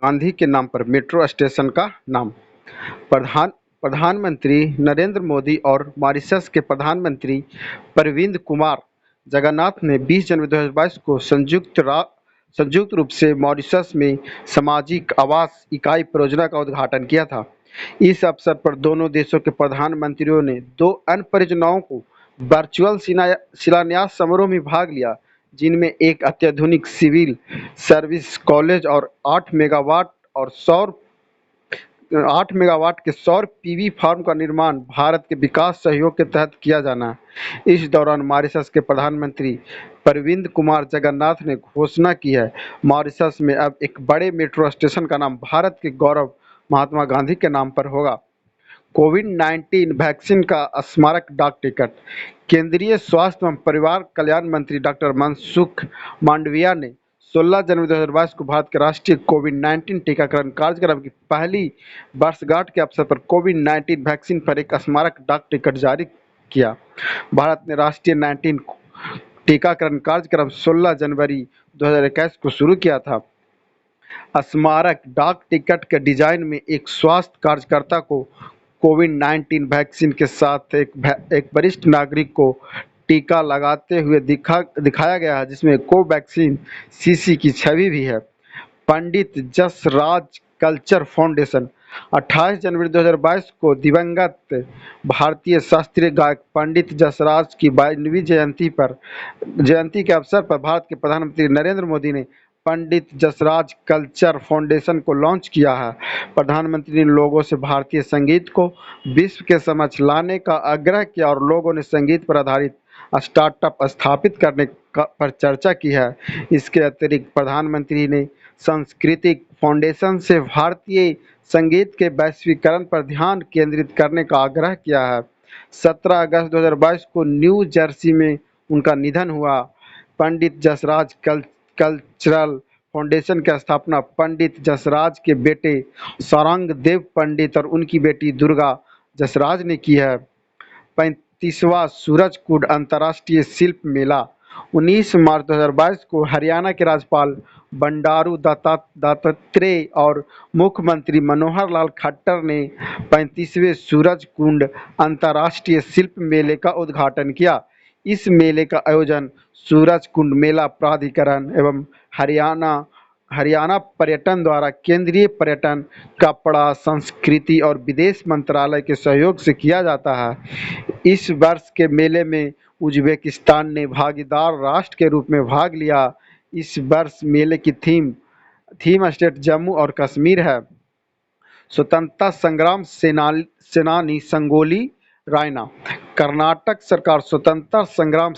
गांधी के नाम पर मेट्रो स्टेशन का नाम। प्रधान प्रधानमंत्री नरेंद्र मोदी और मॉरिशस के प्रधानमंत्री प्रविंद कुमार जगन्नाथ ने 20 जनवरी 2022 को संयुक्त रूप से मॉरिशस में सामाजिक आवास इकाई परियोजना का उद्घाटन किया था। इस अवसर पर दोनों देशों के प्रधानमंत्रियों ने दो अन्य परियोजनाओं को वर्चुअल शिलान्यास समारोह में भाग लिया, जिनमें एक अत्याधुनिक सिविल सर्विस कॉलेज और 8 मेगावाट के सौर पीवी फार्म का निर्माण भारत के विकास सहयोग के तहत किया जाना है। इस दौरान मॉरिशस के प्रधानमंत्री प्रविंद कुमार जगन्नाथ ने घोषणा की है, मॉरिशस में अब एक बड़े मेट्रो स्टेशन का नाम भारत के गौरव महात्मा गांधी के नाम पर होगा। कोविड-19 वैक्सीन का स्मारक डाक टिकट। केंद्रीय स्वास्थ्य एवं परिवार कल्याण मंत्री डॉक्टर मनसुख मांडविया ने 16 जनवरी 2022 को भारत के राष्ट्रीय कोविड-19 टीकाकरण कार्यक्रम की पहली वर्षगांठ के अवसर पर कोविड-19 वैक्सीन पर एक स्मारक डाक टिकट जारी किया। भारत ने राष्ट्रीय 19 टीकाकरण कार्यक्रम 16 जनवरी 2021 को शुरू किया था। स्मारक डाक टिकट के डिजाइन में एक स्वास्थ्य कार्यकर्ता को कोविड-19 वैक्सीन के साथ एक वरिष्ठ नागरिक को टीका लगाते हुए दिखाया गया है, जिसमें कोवैक्सीन शीशी की छवि भी है। Pandit Jasraj culture foundation. 28 जनवरी 2022 को दिवंगत भारतीय शास्त्रीय गायक पंडित जसराज की 92वीं जयंती के अवसर पर भारत के प्रधानमंत्री नरेंद्र मोदी ने पंडित जसराज कल्चर फाउंडेशन को लॉन्च किया है। प्रधानमंत्री ने लोगों से भारतीय संगीत को विश्व के समक्ष लाने का आग्रह किया और लोगों ने संगीत पर आधारित स्टार्टअप स्थापित करने पर चर्चा की है। इसके अतिरिक्त प्रधानमंत्री ने सांस्कृतिक फाउंडेशन से भारतीय संगीत के वैश्वीकरण पर ध्यान केंद्रित करने का आग्रह किया है। 17 अगस्त 2022 को न्यू जर्सी में उनका निधन हुआ। पंडित जसराज कल्चरल फाउंडेशन की स्थापना पंडित जसराज के बेटे सारंग देव पंडित और उनकी बेटी दुर्गा जसराज ने की है। 35वां सूरजकुंड अंतर्राष्ट्रीय शिल्प मेला। 19 मार्च 2022 को हरियाणा के राज्यपाल बंडारू दत्तात्रेय और मुख्यमंत्री मनोहर लाल खट्टर ने 35वें सूरजकुंड अंतर्राष्ट्रीय शिल्प मेले का उद्घाटन किया। इस मेले का आयोजन सूरजकुंड मेला प्राधिकरण एवं हरियाणा पर्यटन द्वारा केंद्रीय पर्यटन, कपड़ा, संस्कृति और विदेश मंत्रालय के सहयोग से किया जाता है। इस वर्ष के मेले में उज्बेकिस्तान ने भागीदार राष्ट्र के रूप में भाग लिया। इस वर्ष मेले की थीम स्टेट जम्मू और कश्मीर है। स्वतंत्रता संग्राम सेनानी संगोली रायना। कर्नाटक सरकार स्वतंत्रता संग्राम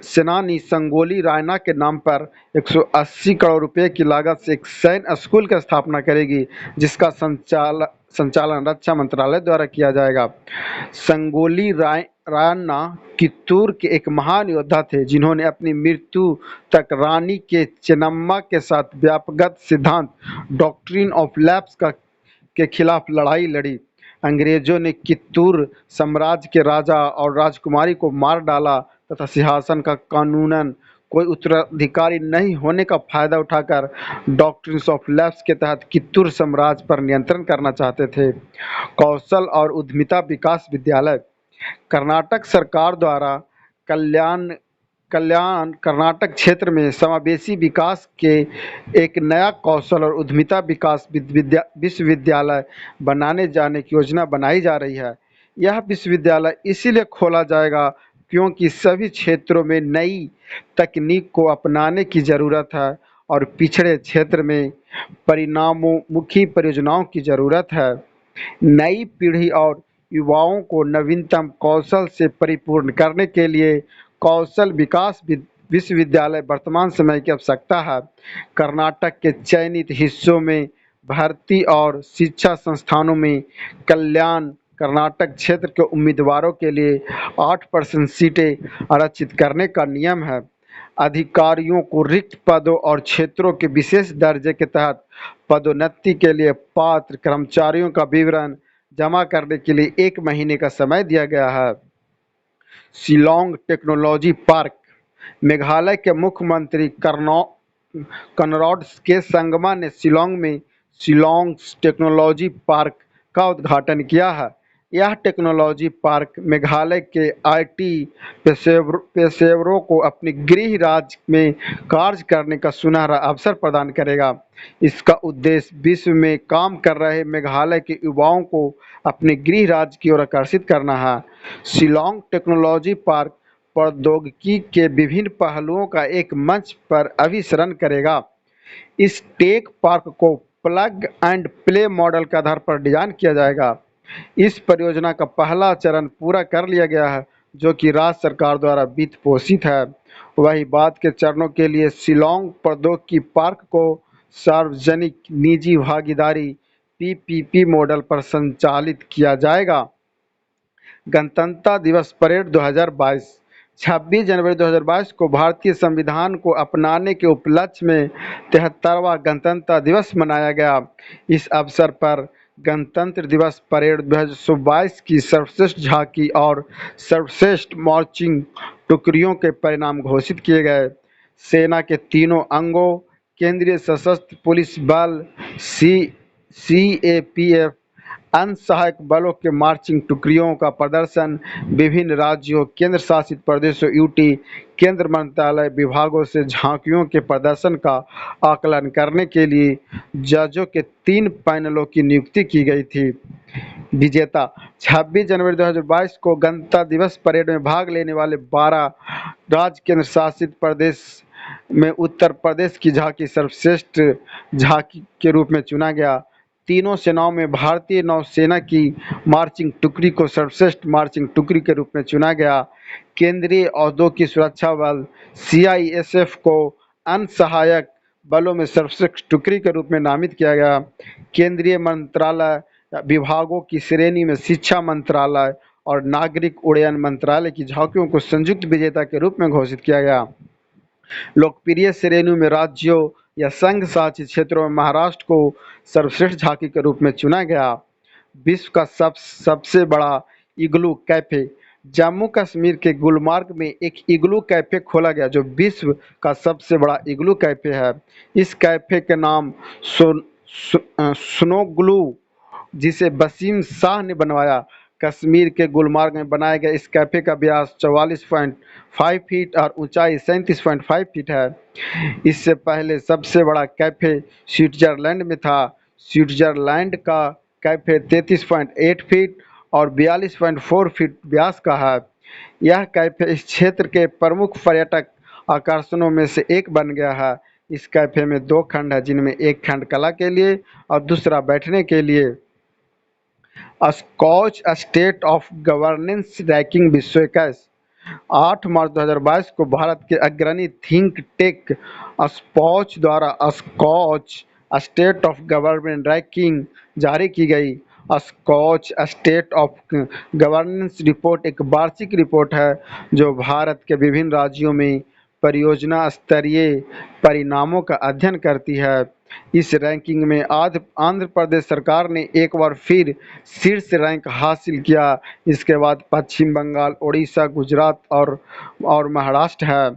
सेनानी संगोली रायना के नाम पर 180 करोड़ रुपए की लागत से एक सैन्य स्कूल की स्थापना करेगी, जिसका संचालन रक्षा मंत्रालय द्वारा किया जाएगा। संगोली रायन्ना कित्तूर के एक महान योद्धा थे, जिन्होंने अपनी मृत्यु तक रानी के चेन्नम्मा के साथ व्यापकगत सिद्धांत डॉक्ट्रिन ऑफ लैप्स के खिलाफ लड़ाई लड़ी। अंग्रेजों ने कित्तूर साम्राज्य के राजा और राजकुमारी को मार डाला तथा सिंहासन का कानूनन कोई उत्तराधिकारी नहीं होने का फायदा उठाकर डॉक्ट्रिन ऑफ लैप्स के तहत कित्तूर साम्राज्य पर नियंत्रण करना चाहते थे। कौशल और उद्यमिता विकास विद्यालय। कर्नाटक सरकार द्वारा कल्याण कर्नाटक क्षेत्र में समावेशी विकास के एक नया कौशल और उद्यमिता विकास विश्वविद्यालय बनाने जाने की योजना बनाई जा रही है। यह विश्वविद्यालय इसीलिए खोला जाएगा क्योंकि सभी क्षेत्रों में नई तकनीक को अपनाने की ज़रूरत है और पिछड़े क्षेत्र में परिणामोन्मुखी परियोजनाओं की ज़रूरत है। नई पीढ़ी और युवाओं को नवीनतम कौशल से परिपूर्ण करने के लिए कौशल विकास विश्वविद्यालय वर्तमान समय की आवश्यकता है। कर्नाटक के चयनित हिस्सों में भर्ती और शिक्षा संस्थानों में कल्याण कर्नाटक क्षेत्र के उम्मीदवारों के लिए 8% सीटें आरक्षित करने का नियम है। अधिकारियों को रिक्त पदों और क्षेत्रों के विशेष दर्जे के तहत पदोन्नति के लिए पात्र कर्मचारियों का विवरण जमा करने के लिए 1 महीने का समय दिया गया है। Shillong technology park. मेघालय के मुख्यमंत्री कनरॉड के संगमा ने शिलांग में शिलांग टेक्नोलॉजी पार्क का उद्घाटन किया है। यह टेक्नोलॉजी पार्क मेघालय के आईटी पेशेवरों को अपने गृह राज्य में कार्य करने का सुनहरा अवसर प्रदान करेगा। इसका उद्देश्य विश्व में काम कर रहे मेघालय के युवाओं को अपने गृह राज्य की ओर आकर्षित करना है। शिलांग टेक्नोलॉजी पार्क प्रौद्योगिकी के विभिन्न पहलुओं का एक मंच पर अभिसरण करेगा। इस टेक पार्क को प्लग एंड प्ले मॉडल के आधार पर डिजाइन किया जाएगा। इस परियोजना का पहला चरण पूरा कर लिया गया है, जो कि राज्य सरकार द्वारा वित्त पोषित है। वही बाद के चरणों के लिए शिलांग प्रौद्योगिकी पार्क को सार्वजनिक निजी भागीदारी पीपीपी मॉडल पर संचालित किया जाएगा। गणतंत्र दिवस परेड 2022 26 जनवरी 2022 को भारतीय संविधान को अपनाने के उपलक्ष्य में 73वां गणतंत्र दिवस मनाया गया। इस अवसर पर गणतंत्र दिवस परेड 2022 की सर्वश्रेष्ठ झांकी और सर्वश्रेष्ठ मार्चिंग टुकड़ियों के परिणाम घोषित किए गए। सेना के तीनों अंगों, केंद्रीय सशस्त्र पुलिस बल, सीएपीएफ, अन्य सहायक बलों के मार्चिंग टुकड़ियों का प्रदर्शन विभिन्न राज्यों, केंद्र शासित प्रदेशों, यूटी, केंद्र मंत्रालय, विभागों से झांकियों के प्रदर्शन का आकलन करने के लिए जजों के 3 पैनलों की नियुक्ति की गई थी। विजेता 26 जनवरी 2022 को गणतंत्र दिवस परेड में भाग लेने वाले 12 राज्य, केंद्र शासित प्रदेश में उत्तर प्रदेश की झांकी सर्वश्रेष्ठ झांकी के रूप में चुना गया। तीनों सेनाओं में भारतीय नौसेना की मार्चिंग टुकड़ी को सर्वश्रेष्ठ मार्चिंग टुकड़ी के रूप में चुना गया। केंद्रीय औद्योगिक सुरक्षा बल सीआईएसएफ को अन्य सहायक बलों में सर्वश्रेष्ठ टुकड़ी के रूप में नामित किया गया। केंद्रीय मंत्रालय विभागों की श्रेणी में शिक्षा मंत्रालय और नागरिक उड्डयन मंत्रालय की झांकियों को संयुक्त विजेता के रूप में घोषित किया गया। लोकप्रिय श्रेणियों में राज्यों या संघ शासित क्षेत्रों में महाराष्ट्र को सर्वश्रेष्ठ झांकी के रूप में चुना गया। विश्व का सबसे बड़ा इग्लू कैफे जम्मू कश्मीर के गुलमार्ग में एक इग्लू कैफे खोला गया, जो विश्व का सबसे बड़ा इग्लू कैफे है। इस कैफे के नाम स्नोग्लू, जिसे वसीम शाह ने बनवाया। कश्मीर के गुलमार्ग में बनाए गए इस कैफे का व्यास 44.5 फीट और ऊंचाई 37.5 फीट है। इससे पहले सबसे बड़ा कैफे स्विट्जरलैंड में था। स्विट्जरलैंड का कैफे 33.8 फीट और 42.4 फीट व्यास का है। यह कैफे इस क्षेत्र के प्रमुख पर्यटक आकर्षणों में से एक बन गया है। इस कैफे में 2 खंड है, जिनमें एक खंड कला के लिए और दूसरा बैठने के लिए। Skoch state of governance ranking विश्व 8 मार्च 2022 को भारत के अग्रणी थिंक टेक स्कॉच द्वारा Skoch state of governance ranking जारी की गई। Skoch state of governance report एक वार्षिक रिपोर्ट है जो भारत के विभिन्न राज्यों में परियोजना स्तरीय परिणामों का अध्ययन करती है। इस रैंकिंग में आंध्र प्रदेश सरकार ने एक बार फिर शीर्ष रैंक हासिल किया। इसके बाद पश्चिम बंगाल, उड़ीसा, गुजरात और महाराष्ट्र है।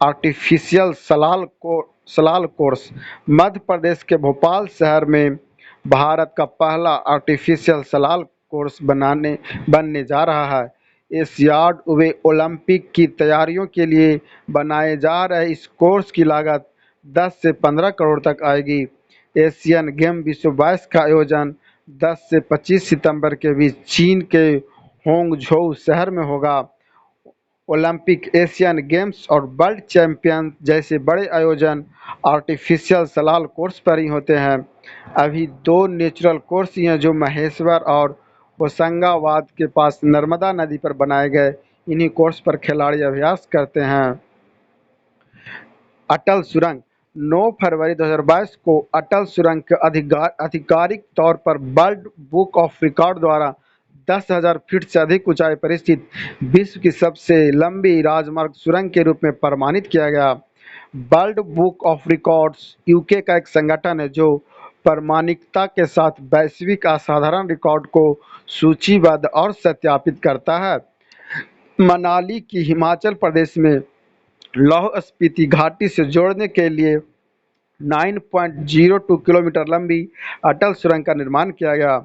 आर्टिफिशियल सलाल कोर्स मध्य प्रदेश के भोपाल शहर में भारत का पहला आर्टिफिशियल सलाल कोर्स बनने जा रहा है। एशियाड व ओलंपिक की तैयारियों के लिए बनाए जा रहे इस कोर्स की लागत 10 से 15 करोड़ तक आएगी। एशियन गेम विश्व 22 का आयोजन 10 से 25 सितंबर के बीच चीन के होंगझोउ शहर में होगा। ओलंपिक, एशियन गेम्स और वर्ल्ड चैंपियन जैसे बड़े आयोजन आर्टिफिशियल सलाल कोर्स पर ही होते हैं। अभी 2 नेचुरल कोर्स ही हैं जो महेश्वर और होशंगाबाद के पास नर्मदा नदी पर बनाए गए। इन्हीं कोर्स पर खिलाड़ी अभ्यास करते हैं। अटल सुरंग 9 फरवरी 2022 को अटल सुरंग के आधिकारिक तौर पर वर्ल्ड बुक ऑफ रिकॉर्ड द्वारा 10,000 फीट से अधिक ऊंचाई पर स्थित विश्व की सबसे लंबी राजमार्ग सुरंग के रूप में प्रमाणित किया गया। World book of records UK का एक संगठन है जो प्रामाणिकता के साथ वैश्विक असाधारण रिकॉर्ड को सूचीबद्ध और सत्यापित करता है। मनाली की हिमाचल प्रदेश में लौह स्पीति घाटी से जोड़ने के लिए 9.02 किलोमीटर लंबी अटल सुरंग का निर्माण किया गया।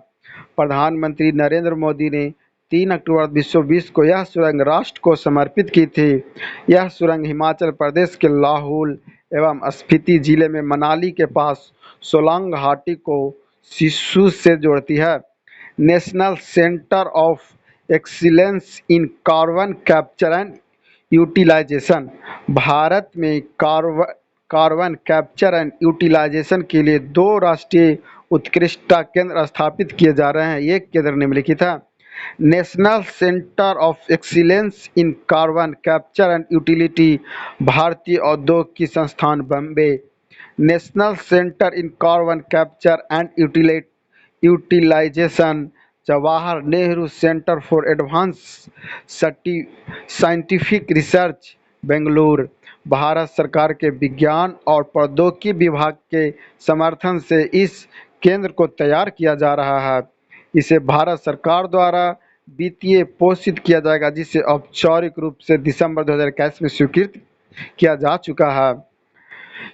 प्रधानमंत्री नरेंद्र मोदी ने 3 अक्टूबर 2020 को यह सुरंग राष्ट्र को समर्पित की थी। यह सुरंग हिमाचल प्रदेश के लाहौल एवं स्पीति जिले में मनाली के पास सोलांग घाटी को सिस्सू से जोड़ती है। National centre of excellence in carbon capture and utilisation Bharat में कार्बन कैप्चर एंड यूटिलाइजेशन के लिए 2 राष्ट्रीय उत्कृष्टता केंद्र स्थापित किए जा रहे हैं। ये केंद्र निम्नलिखित है: national centre of excellence in carbon capture and utility, भारतीय औद्योगिक संस्थान Bombay. National centre in carbon capture and utilisation, Jawahar Nehru centre for advance scientific research, Bengaluru. Bharat सरकार के विज्ञान और प्रौद्योगिकी विभाग के समर्थन से इस केंद्र को तैयार किया जा रहा है। इसे भारत सरकार द्वारा वित्तीय पोषित किया जाएगा, जिसे औपचारिक रूप से दिसंबर 2021 में स्वीकृत किया जा चुका है।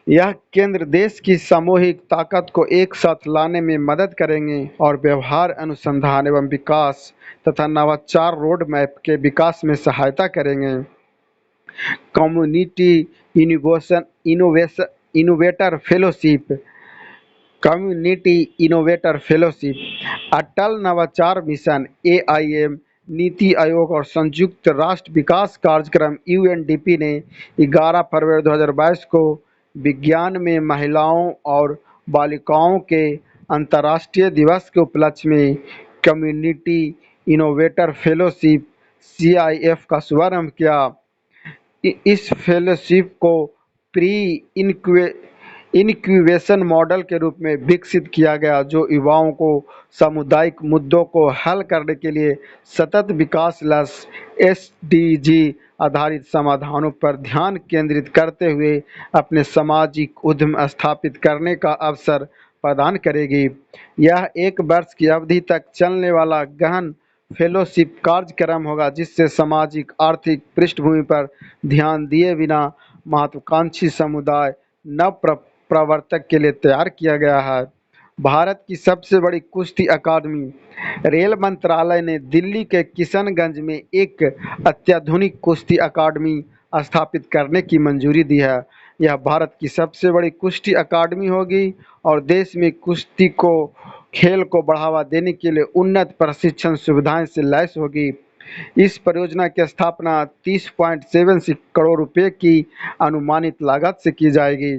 यह केंद्र देश की सामूहिक ताकत को एक साथ लाने में मदद करेंगे और व्यवहार अनुसंधान एवं विकास तथा नवाचार रोड मैप के विकास में सहायता करेंगे। Community innovator fellowship, community innovator fellowship Atal Navachar mission AIM, NITI Aayog और संयुक्त राष्ट्र विकास कार्यक्रम UNDP ने 11 फरवरी 2022 को विज्ञान में महिलाओं और बालिकाओं के अंतर्राष्ट्रीय दिवस के उपलक्ष्य में कम्युनिटी इनोवेटर फेलोशिप CIF का शुभारंभ किया। इस फेलोशिप को प्री इनक्यूबेशन मॉडल के रूप में विकसित किया गया, जो युवाओं को सामुदायिक मुद्दों को हल करने के लिए सतत विकास लक्ष्य SDG आधारित समाधानों पर ध्यान केंद्रित करते हुए अपने सामाजिक उद्यम स्थापित करने का अवसर प्रदान करेगी। यह 1 वर्ष की अवधि तक चलने वाला गहन फेलोशिप कार्यक्रम होगा, जिससे सामाजिक आर्थिक पृष्ठभूमि पर ध्यान दिए बिना महत्वाकांक्षी समुदाय नव प्रवर्तक के लिए तैयार किया गया है। भारत की सबसे बड़ी कुश्ती अकादमी, रेल मंत्रालय ने दिल्ली के किशनगंज में एक अत्याधुनिक कुश्ती अकादमी स्थापित करने की मंजूरी दी है। यह भारत की सबसे बड़ी कुश्ती अकादमी होगी और देश में कुश्ती को खेल को बढ़ावा देने के लिए उन्नत प्रशिक्षण सुविधाएं से लैस होगी। इस परियोजना की स्थापना 30.76 करोड़ रुपए की अनुमानित लागत से की जाएगी।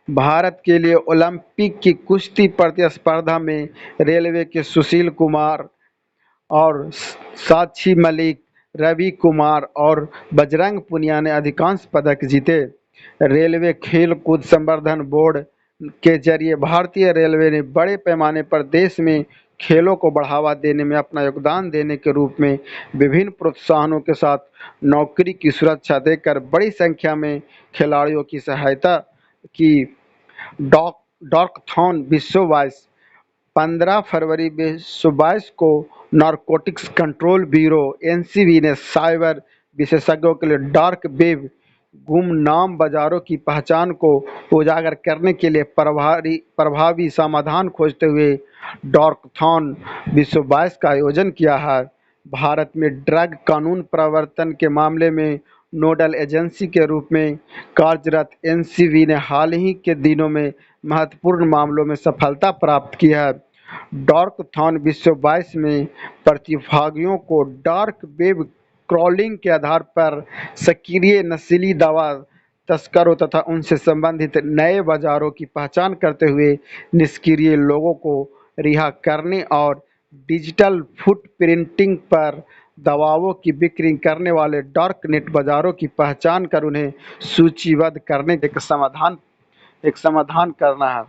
भारत के लिए ओलंपिक की कुश्ती प्रतिस्पर्धा में रेलवे के सुशील कुमार और साक्षी मलिक, रवि कुमार और बजरंग पुनिया ने अधिकांश पदक जीते। रेलवे खेल कूद संवर्धन बोर्ड के जरिए भारतीय रेलवे ने बड़े पैमाने पर देश में खेलों को बढ़ावा देने में अपना योगदान देने के रूप में विभिन्न प्रोत्साहनों के साथ नौकरी की सुरक्षा देकर बड़ी संख्या में खिलाड़ियों की सहायता की। डॉकथॉन 2022, 15 फरवरी 2022 को नारकोटिक्स कंट्रोल ब्यूरो NCB ने साइबर विशेषज्ञों के लिए डार्क वेब गुमनाम बाजारों की पहचान को उजागर करने के लिए प्रभावी समाधान खोजते हुए डॉकथॉन 2022 का आयोजन किया है। भारत में ड्रग कानून प्रवर्तन के मामले में नोडल एजेंसी के रूप में कार्यरत NCB ने हाल ही के दिनों में महत्वपूर्ण मामलों में सफलता प्राप्त की है। डॉकथॉन 2022 में प्रतिभागियों को डार्क वेब क्रॉलिंग के आधार पर सक्रिय नशीली दवा तस्करों तथा उनसे संबंधित नए बाजारों की पहचान करते हुए निष्क्रिय लोगों को रिहा करने और डिजिटल फुटप्रिंटिंग पर दवाओं की बिक्री करने वाले डार्क नेट बाजारों की पहचान कर उन्हें सूचीबद्ध करने का एक समाधान करना है।